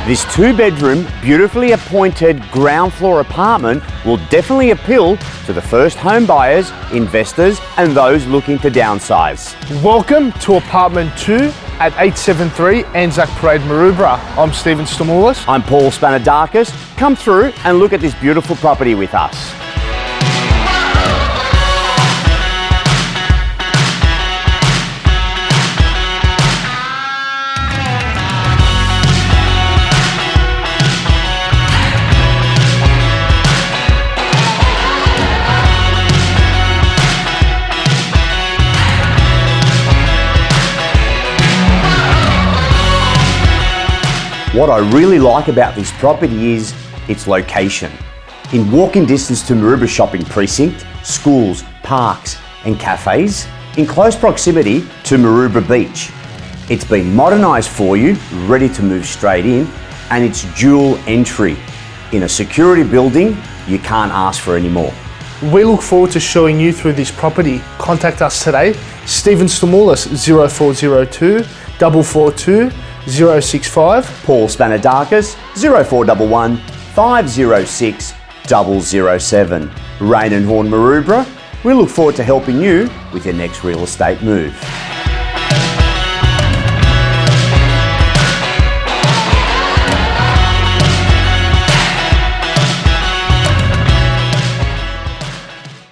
This 2-bedroom, beautifully appointed ground floor apartment will definitely appeal to the first home buyers, investors and those looking to downsize. Welcome to apartment 2 at 873 Anzac Parade, Maroubra. I'm Stephen Stamoulis. I'm Paul Spanidakis. Come through and look at this beautiful property with us. What I really like about this property is its location. In walking distance to Maroubra Shopping Precinct, schools, parks and cafes, in close proximity to Maroubra Beach. It's been modernised for you, ready to move straight in, and it's dual entry. In a security building, you can't ask for any more. We look forward to showing you through this property. Contact us today, Stephen Stamoulis, 0402 442 065. Paul Spanidakis, 0411 506 007. Rain and Horn Maroubra, we look forward to helping you with your next real estate move.